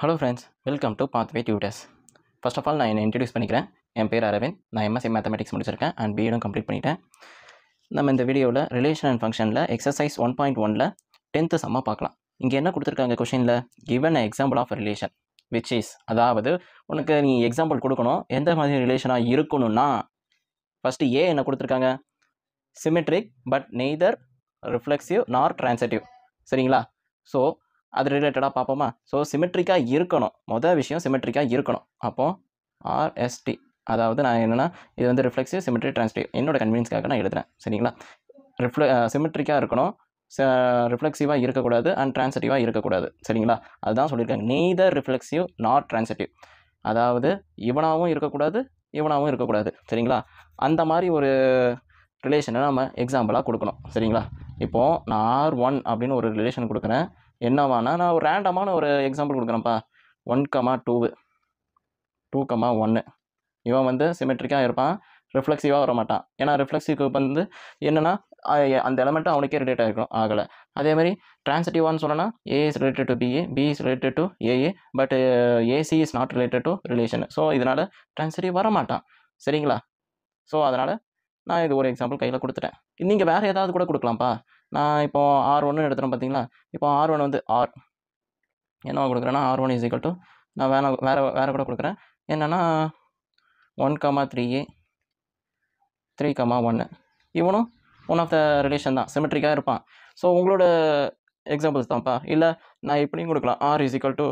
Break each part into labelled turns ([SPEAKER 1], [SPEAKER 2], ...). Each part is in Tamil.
[SPEAKER 1] Hello friends, welcome to Pathway Tutors. First of all நான் என்னை இன்ட்ரடியூஸ் பண்ணிக்கிறேன். என் பேர் அரவிந்த். நான் எம்எஸ்சி மேத்தமெட்டிக்ஸ் முடிச்சிருக்கேன் அண்ட் பிஎடும் கம்ப்ளீட் பண்ணிட்டேன். நம்ம இந்த வீடியோவில் ரிலேஷன் அண்ட் ஃபங்க்ஷனில் எக்ஸசைஸ் 1.1ல் 10th சம்மாக பார்க்கலாம். இங்கே என்ன கொடுத்துருக்காங்க கொஷினில், given example of relation which is, அதாவது உனக்கு நீ எக்ஸாம்பிள் கொடுக்கணும். எந்த மாதிரி ரிலேஷனாக இருக்கணும்னா, ஃபஸ்ட்டு ஏ என்ன கொடுத்துருக்காங்க, சிமெட்ரிக் பட் நெய்தர் ரிஃப்ளெக்சிவ் நார் ட்ரான்சிட்டிவ். சரிங்களா? ஸோ அது ரிலேட்டடாக பார்ப்போமா. ஸோ சிமெட்ரிக்காக இருக்கணும், மொதல் விஷயம் சிமெட்ரிக்காக இருக்கணும். அப்போது ஆர்எஸ்டி, அதாவது நான் என்னென்னா இது வந்து ரிஃப்ளெக்சிவ் சிமெட்ரி ட்ரான்சிட்டிவ் என்னோட கன்வீனியன்ஸ்க்காக நான் எழுதுறேன். சரிங்களா? சிமெட்ரிக்காக இருக்கணும், ரிஃப்ளெக்சிவாக இருக்கக்கூடாது அண்ட் ட்ரான்சிட்டிவாக இருக்கக்கூடாது. சரிங்களா? அதுதான் சொல்லியிருக்காங்க, நெய்தர் ரிஃப்ளெக்சிவ் நாட் ட்ரான்சிட்டிவ். அதாவது இவனாகவும் இருக்கக்கூடாது இவனாகவும் இருக்கக்கூடாது. சரிங்களா? அந்த மாதிரி ஒரு ரிலேஷனை நம்ம எக்ஸாம்பிளாக கொடுக்கணும். சரிங்களா? இப்போது நான் R1 அப்படின்னு ஒரு ரிலேஷன் கொடுக்குறேன். என்னவானா, நான் ஒரு ரேண்டமான ஒரு எக்ஸாம்பிள் கொடுக்குறேன்ப்பா. 1,2 2,1 இவன் வந்து சிமெட்ரிக்காக இருப்பான், ரிஃப்ளெக்சிவாக வர மாட்டான். ஏன்னா ரிஃப்ளெக்சிவ்க்கு வந்து என்னென்னா அந்த எலமெண்ட்டு அவனுக்கே ரிலேட் ஆகிருக்கும், ஆகலை. அதேமாதிரி ட்ரான்சிட்டிவான்னு சொன்னோன்னா A is related to BA, B is related to AA, but AC is not related to relation. So இதனால் ட்ரான்சிட்டிவ் வர மாட்டான். சரிங்களா? ஸோ அதனால் நான் இது ஒரு எக்ஸாம்பிள் கையில் கொடுத்துட்டேன். நீங்கள் வேறு ஏதாவது கூட கொடுக்கலாம்ப்பா. நான் இப்போது R1 எடுத்துகிறேன் பார்த்தீங்களா. இப்போ R1 வந்து ஆர் என்னவா கொடுக்குறேன்னா, R1 இஸ் ஈக்குவல் டு, நான் வேறு கூட கொடுக்குறேன். என்னென்னா 1,3A 3,1 இவனும் ஒன் ஆஃப் த ரிலேஷன் தான், சிமெட்ரிக்காக இருப்பான். ஸோ உங்களோட எக்ஸாம்பிள்ஸ் தான்ப்பா. இல்லை நான் இப்படியும் கொடுக்கலாம், R இஸ் ஈக்குவல் டு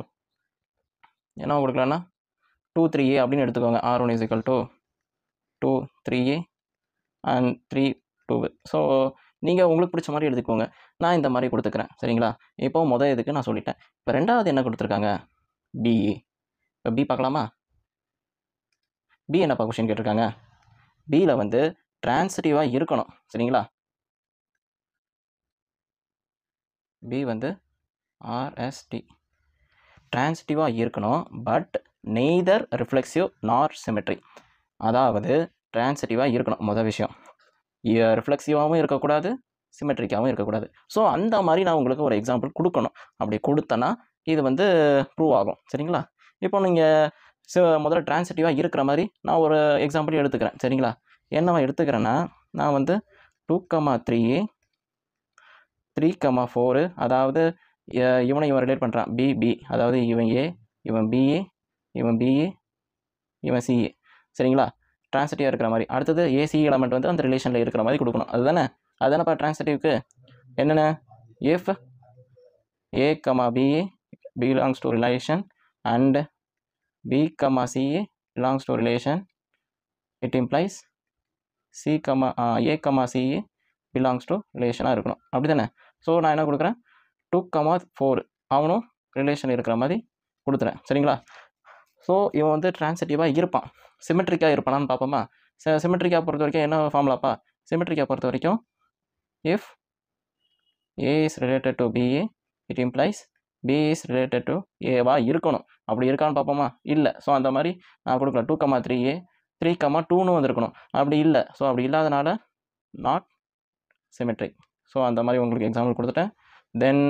[SPEAKER 1] என்னவா கொடுக்கலான்னா 2,3A அப்படின்னு எடுத்துக்கோங்க. R1 is equal to 2,3A and 3,2. So நீங்கள் உங்களுக்கு பிடிச்ச மாதிரி எடுத்துக்கோங்க. நான் இந்த மாதிரி கொடுத்துக்கிறேன். சரிங்களா? இப்போ மொதல் இதுக்கு நான் சொல்லிட்டேன். இப்போ ரெண்டாவது என்ன கொடுத்துருக்காங்க, பி. இப்போ பி பார்க்கலாமா. பி என்னப்பா கொஷின் கேட்டிருக்காங்க, பியில் வந்து ட்ரான்சிட்டிவாக இருக்கணும். சரிங்களா? பி வந்து ஆர்எஸ்டி ட்ரான்சிட்டிவாக இருக்கணும், பட் நெய்தர் ரிஃப்ளெக்சிவ் நார் சிமெட்ரி. அதாவது ட்ரான்சிட்டிவாக இருக்கணும் மொதல் விஷயம், ரிஃப்ளெக்சிவாகவும் இருக்கக்கூடாது சிமெட்ரிக்காகவும் இருக்கக்கூடாது. ஸோ அந்த மாதிரி நான் உங்களுக்கு ஒரு எக்ஸாம்பிள் கொடுக்கணும். அப்படி கொடுத்தேன்னா இது வந்து ப்ரூவ் ஆகும். சரிங்களா? இப்போ நீங்கள் முதல்ல ட்ரான்சிட்டிவாக இருக்கிற மாதிரி நான் ஒரு எக்ஸாம்பிள் எடுத்துக்கிறேன். சரிங்களா? என்னவா எடுத்துக்கிறேன்னா, நான் வந்து 2,3A 3,4, அதாவது இவனை இவன் ரிலேட் பண்ணுறான், பி, அதாவது இவன் ஏ, இவன் பிஏ, இவன் பிஏ, இவன் சிஏ. சரிங்களா? ட்ரான்சிட்டிவாக இருக்கிற மாதிரி. அடுத்தது ஏசி எலமெண்ட் வந்து அந்த ரிலேஷனில் இருக்கிற மாதிரி கொடுக்கணும். அதுதானேப்பா ட்ரான்சிட்டிவ்க்கு. என்னென்ன, if A, BA belongs to relation and B, CA belongs to relation, it implies A, CA belongs to ரிலேஷனாக இருக்கணும். அப்படி தானே? ஸோ நான் என்ன கொடுக்குறேன், 2,4 அவனும் ரிலேஷன் இருக்கிற மாதிரி கொடுத்துறேன். சரிங்களா? ஸோ இவன் வந்து ட்ரான்சிட்டிவாக இருப்பான், சிமெட்ரிக்காக இருப்பானான்னு பார்ப்போமா. சிமெட்ரிக்காக பொறுத்த வரைக்கும் என்ன ஃபார்முலாப்பா, சிமெட்ரிக்காக பொறுத்த வரைக்கும் if A is related to B A it implies B is related to ஏவா இருக்கணும். அப்படி இருக்கான்னு பார்ப்போமா. இல்லை. ஸோ அந்த மாதிரி நான் கொடுக்கல. 2,3A 3,2ன்னு வந்திருக்கணும். அப்படி இல்லை. ஸோ அப்படி இல்லாதனால நாட் சிமெட்ரிக். ஸோ அந்த மாதிரி உங்களுக்கு எக்ஸாம்பிள் கொடுத்துட்டேன். தென்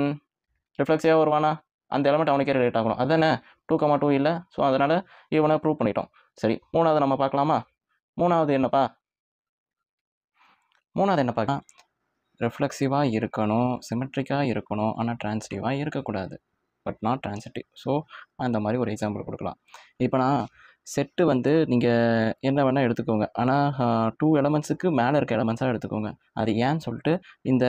[SPEAKER 1] ரிஃப்ளெக்ஸிவாக வருவானா, அந்த எலமெண்ட் அவனுக்கே ரிலேட் ஆகணும். அதுதானே 2,2 இல்லை. ஸோ அதனால் இவனை ப்ரூவ் பண்ணிட்டோம். சரி, மூணாவது நம்ம பார்க்கலாமா. மூணாவது என்னப்பா, ரிஃப்ளெக்சிவாக இருக்கணும், சிமெட்ரிக்காக இருக்கணும், ஆனால் ட்ரான்சிட்டிவாக இருக்கக்கூடாது, பட் நாட் ட்ரான்சிட்டிவ். ஸோ அந்த மாதிரி ஒரு எக்ஸாம்பிள் கொடுக்கலாம். இப்போ நான் செட்டு வந்து நீங்கள் என்ன வேணால் எடுத்துக்கோங்க, ஆனால் 2 எலமெண்ட்ஸுக்கு மேலே இருக்க எலமெண்ட்ஸாக எடுத்துக்கோங்க. அது ஏன்னு சொல்லிட்டு இந்த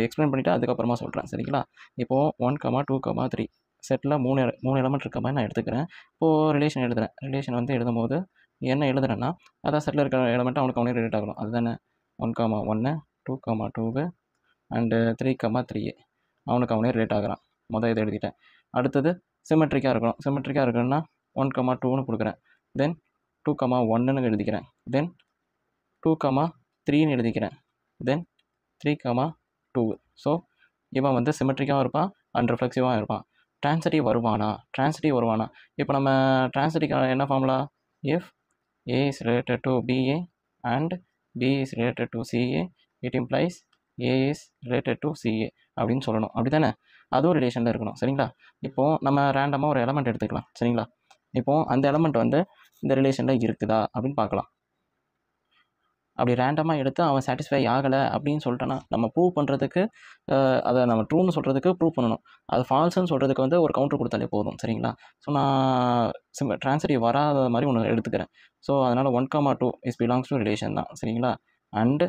[SPEAKER 1] எக்ஸ்பிளைன் பண்ணிவிட்டு அதுக்கப்புறமா சொல்கிறேன். சரிங்களா? இப்போது 1, 2, 3 செட்டில் மூணு எலமெண்ட் இருக்க மாதிரி நான் எடுத்துக்கிறேன். இப்போது ரிலேஷன் எழுதுகிறேன். ரிலேஷன் வந்து எழுதும்போது என்ன எழுதுறேன்னா, அதான் செட்டில் இருக்கிற எலமெண்ட் அவனே ரிலேட் ஆகணும். அதுதானே 1, 2, அண்டு 3, அவனே ரிலேட் ஆகிறான். மொதல் இதை எழுதிட்டேன். அடுத்தது சிமெட்ரிக்காக இருக்கணும். சிமெட்ரிக்காக இருக்கணும்னா 1, 2ன்னு கொடுக்குறேன். தென் 2, 1ன்னு எழுதிக்கிறேன். தென் 2, 3ன்னு எழுதிக்கிறேன். தென் 3, 2. ஸோ இவன் வந்து சிமெட்ரிக்காகவும் இருப்பான் அண்ட் ரிஃப்ளெக்சிவாகவும் இருப்பான். ட்ரான்சிட்டிவ் வருவானா. இப்போ நம்ம ட்ரான்சிட்டிக்கான என்ன formula, if A is related to B A and B is related to C A it implies A is related to C A அப்படின்னு சொல்லணும். அப்படி தானே? அதுவும் ரிலேஷனில் இருக்கணும். சரிங்களா? இப்போது நம்ம ரேண்டமாக ஒரு எலமெண்ட் எடுத்துக்கலாம். சரிங்களா? இப்போது அந்த எலமெண்ட் வந்து இந்த ரிலேஷனில் இருக்குதா அப்படின்னு பார்க்கலாம். அப்படி ரேண்டமாக எடுத்து அவன் சாட்டிஸ்ஃபை ஆகலை அப்படின்னு சொல்லிட்டோன்னா நம்ம ப்ரூவ் பண்ணுறதுக்கு அதை நம்ம ட்ரூன்னு சொல்கிறதுக்கு ப்ரூவ் பண்ணணும். அது ஃபால்ஸுன்னு சொல்கிறதுக்கு வந்து ஒரு கவுண்டர் கொடுத்தாலே போதும். சரிங்களா? ஸோ நான் ட்ரான்சிட்டிவ் வராத மாதிரி ஒன்று எடுத்துக்கிறேன். ஸோ அதனால் 1,2 இஸ் பிலாங்ஸ் டு ரிலேஷன் தான். சரிங்களா? And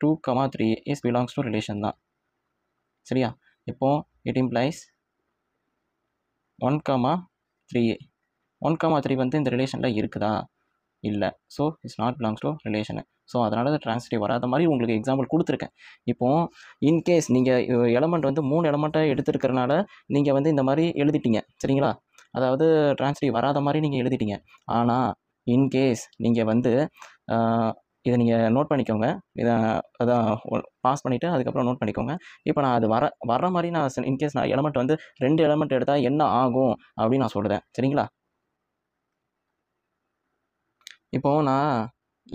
[SPEAKER 1] 2,3 is belongs to relation தான். சரியா? இப்போது இட் இம்ப்ளைஸ் 1,3 1,3 வந்து இந்த ரிலேஷனில் இருக்குதா? இல்லை. So it's not belongs to relation. So அதனால் அது ட்ரான்சிட்டிவ் வராத மாதிரி உங்களுக்கு எக்ஸாம்பிள் கொடுத்துருக்கேன். இப்போது இன்கேஸ் நீங்கள் எலமெண்ட் வந்து 3 எலமெண்ட்டாக எடுத்துருக்கிறனால நீங்கள் வந்து இந்த மாதிரி எழுதிட்டீங்க. சரிங்களா? அதாவது ட்ரான்சிட்டிவ் வராத மாதிரி நீங்கள் எழுதிட்டீங்க. ஆனால் இன்கேஸ் நீங்கள் வந்து இதை நீங்கள் நோட் பண்ணிக்கோங்க. இதை அதான் பாஸ் பண்ணிவிட்டு அதுக்கப்புறம் நோட் பண்ணிக்கோங்க. இப்போ நான் அது வர மாதிரி நான் இன்கேஸ் நான் எலமெண்ட் வந்து 2 எலமெண்ட் எடுத்தால் என்ன ஆகும் அப்படின்னு நான் சொல்கிறேன். சரிங்களா? இப்போது நான்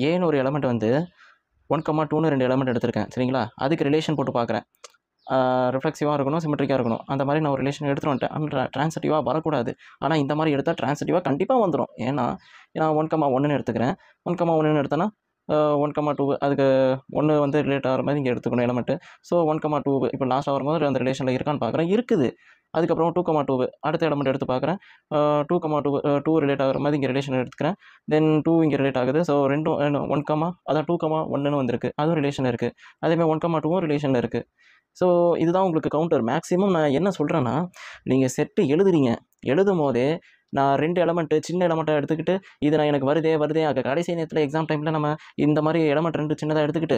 [SPEAKER 1] ஏன்னு ஒரு எலமெண்ட் வந்து 1,2ன்னு 2 எலமெண்ட் எடுத்திருக்கேன். சரிங்களா? அதுக்கு ரிலேஷன் போட்டு பார்க்குறேன். ரிஃப்ளெக்சிவாக இருக்கணும், சிமெட்ரிக்காக இருக்கணும். அந்த மாதிரி நான் ஒரு ரிலேஷன் எடுத்துகிட்டு வந்துட்டேன். ஆனால் ட்ரான்சிட்டிவாக வரக்கூடாது. ஆனால் இந்த மாதிரி எடுத்தால் ட்ரான்சிட்டிவாக கண்டிப்பாக வந்துடும். ஏன்னா நான் 1,1ன்னு எடுத்துக்கிறேன். 1,1ன்னு எடுத்தேன்னா 1,2 அதுக்கு 1 வந்து ரிலேட் ஆகிற மாதிரி இங்கே எடுத்துக்கணும் எலமெண்ட்டு. ஸோ 1,2 இப்போ லாஸ்ட்டாக வரும்போது அந்த ரிலேஷனில் இருக்கான்னு பார்க்குறேன். இருக்குது. அதுக்கப்புறம் 2,2 அடுத்த எலமெண்ட் எடுத்து பார்க்குறேன். 2,2 ரிலேட் ஆகிற மாதிரி இங்கே ரிலேஷன் எடுத்துக்கிறேன். தென் 2 இங்கே ரிலேட் ஆகுது. ஸோ ரெண்டும் அதான் 2,1ன்னு வந்திருக்கு. அதுவும் ரிலேஷனில் இருக்குது. அதேமாதிரி 1,2வும் ரிலேஷனில் இருக்குது. ஸோ இதுதான் உங்களுக்கு கவுண்டர். மேக்ஸிமம் நான் என்ன சொல்கிறேன்னா, நீங்கள் செட்டு எழுதுறீங்க. எழுதும் போதே நான் 2 எலமெண்ட்டு சின்ன எலமெண்ட்டாக எடுத்துக்கிட்டு இது நான் எனக்கு வருதே கடைசி நேரத்தில் எக்ஸாம் டைமில் நம்ம இந்த மாதிரி எலமெண்ட் 2 சின்னதாக எடுத்துக்கிட்டு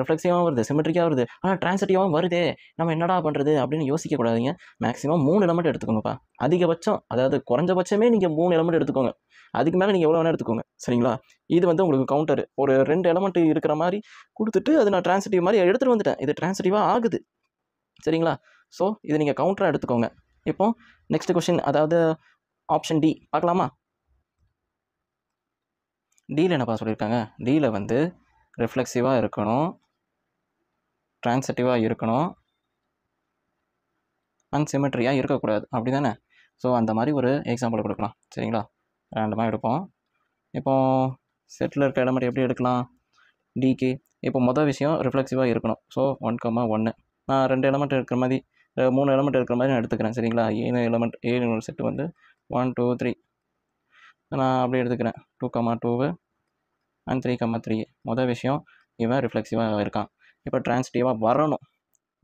[SPEAKER 1] ரிஃப்ளெக்சிவாகவும் வருது, சிமெட்ரிக்காக வருது, ஆனால் ட்ரான்சிட்டிவாகவும் வருதே, நம்ம என்னடா பண்ணுறது அப்படின்னு யோசிக்கக்கூடாதீங்க. Maximum 3 element எடுத்துக்கோங்கப்பா. அதிகபட்சம் அதாவது குறைஞ்சபட்சமே நீங்கள் 3 எலமெண்ட் எடுத்துக்கோங்க. அதுக்கு மேலே நீங்கள் எவ்வளோ வேணால் எடுத்துக்கோங்க. சரிங்களா? இது வந்து உங்களுக்கு கவுண்டர். ஒரு 2 எலமெண்ட் இருக்கிற மாதிரி கொடுத்துட்டு அது நான் ட்ரான்சிட்டிவ் மாதிரி எடுத்துகிட்டு வந்துட்டேன். இது ட்ரான்சிட்டிவாக ஆகுது. சரிங்களா? ஸோ இதை நீங்கள் கவுண்டராக எடுத்துக்கோங்க. இப்போது நெக்ஸ்ட் கொஷின், அதாவது ஆப்ஷன் டி பார்க்கலாமா? டியில் என்னப்பா சொல்லியிருக்காங்க? டியில் வந்து ரிஃப்ளெக்சிவாக இருக்கணும், ட்ரான்சிட்டிவாக இருக்கணும், அன்சிமெட்ரியாக இருக்கக்கூடாது. அப்படி தானே? ஸோ அந்த மாதிரி ஒரு எக்ஸாம்பிள் கொடுக்கலாம். சரிங்களா? ரேண்டமாக எடுப்போம். இப்போது செட்டில் இருக்க எலமெண்ட் எப்படி எடுக்கலாம்? டிக்கு இப்போ மொதல் விஷயம் ரிஃப்ளெக்சிவாக இருக்கணும். ஸோ 1,1 நான் 2 எலமெண்ட் இருக்கிற மாதிரி 3 எலமெண்ட் இருக்கிற மாதிரி நான் எடுத்துக்கிறேன். சரிங்களா? ஏழு செட்டு வந்து 1, 2, 3 நான் அப்படியே எடுத்துக்கிறேன். 2,2 அண்ட் 3,3 மொதல் விஷயம் இவன் ரிஃப்ளெக்சிவாக இருக்கான். இப்போ ட்ரான்சிட்டிவாக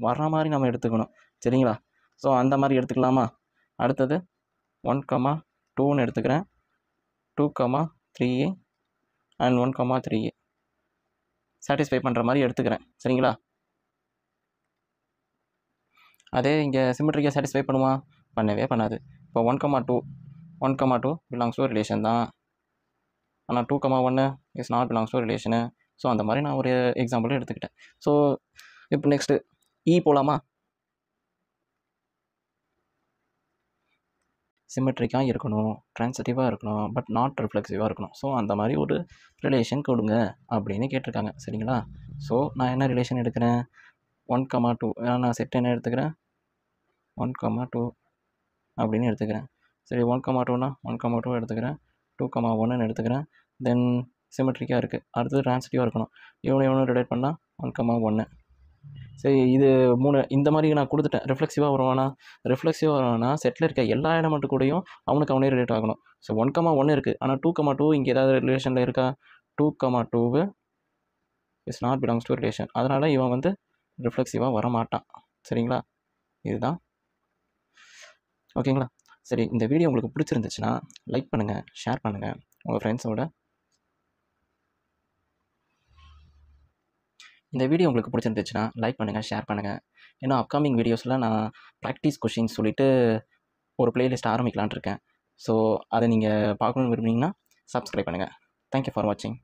[SPEAKER 1] வர்ற மாதிரி நம்ம எடுத்துக்கணும். சரிங்களா? ஸோ அந்த மாதிரி எடுத்துக்கலாமா? அடுத்தது 1,2ன்னு எடுத்துக்கிறேன். 2,3 அண்ட் 1,3 சாட்டிஸ்ஃபை பண்ணுற மாதிரி எடுத்துக்கிறேன். சரிங்களா? அதே இங்கே சிமெட்ரிக்காக சாட்டிஸ்ஃபை பண்ணுமா? பண்ணவே பண்ணாது. இப்போ 1,2 பிலாங்ஸ் டு ரிலேஷன் தான். ஆனால் 2,1 is not belongs to relation. So அந்த மாதிரி நான் ஒரு எக்ஸாம்பிளும் எடுத்துக்கிட்டேன். ஸோ இப்போ நெக்ஸ்ட்டு போகலாமா? சிமெட்ரிக்காக இருக்கணும், ட்ரான்சிட்டிவாக இருக்கணும், பட் நாட் ரிஃப்ளெக்சிவாக இருக்கணும். ஸோ அந்த மாதிரி ஒரு ரிலேஷன் கொடுங்க அப்படின்னு கேட்டிருக்காங்க. சரிங்களா? ஸோ நான் என்ன ரிலேஷன் எடுக்கிறேன்? 1,2 நான் செட் என்ன எடுத்துக்கிறேன்? 1,2 அப்படின்னு எடுத்துக்கிறேன். சரி 1,2னா 1,2 எடுத்துக்கிறேன். 2,1ன்னு எடுத்துக்கிறேன். தென் சிமெட்ரிக்காக இருக்குது. அடுத்தது ட்ரான்சிட்டிவாக இருக்கணும். இவனை ரிலேட் பண்ணால் 1,1. சரி இது 3 இந்த மாதிரி நான் கொடுத்துட்டேன். ரிஃப்ளெக்சிவாக வருவானா செட்டில் இருக்க எல்லா எலமெண்ட்டு கூடயும் அவனே ரிலேட் ஆகணும். ஸோ 1,1 இருக்குது. ஆனால் 2,2 இங்கே ஏதாவது ரிலேஷனில் இருக்கா? 2,2 is not belongs to relation. அதனால் இவன் வந்து ரிஃப்ளெக்சிவாக வரமாட்டான். சரிங்களா? இதுதான். ஓகேங்களா? சரி, இந்த வீடியோ உங்களுக்கு பிடிச்சிருந்துச்சுன்னா லைக் பண்ணுங்கள், ஷேர் பண்ணுங்கள் உங்கள் ஃப்ரெண்ட்ஸோட. இந்த வீடியோ உங்களுக்கு பிடிச்சிருந்துச்சுன்னா லைக் பண்ணுங்கள், ஷேர் பண்ணுங்கள். ஏன்னா அப்கமிங் வீடியோஸில் நான் ப்ராக்டிஸ் கொஷின்ஸ் சொல்லிவிட்டு ஒரு ப்ளேலிஸ்ட் ஆரம்பிக்கலான்ட்டு இருக்கேன். ஸோ அதை நீங்கள் பார்க்கணுன்னு விரும்புனீங்கன்னா சப்ஸ்கிரைப் பண்ணுங்கள். தேங்க்யூ ஃபார் வாட்சிங்.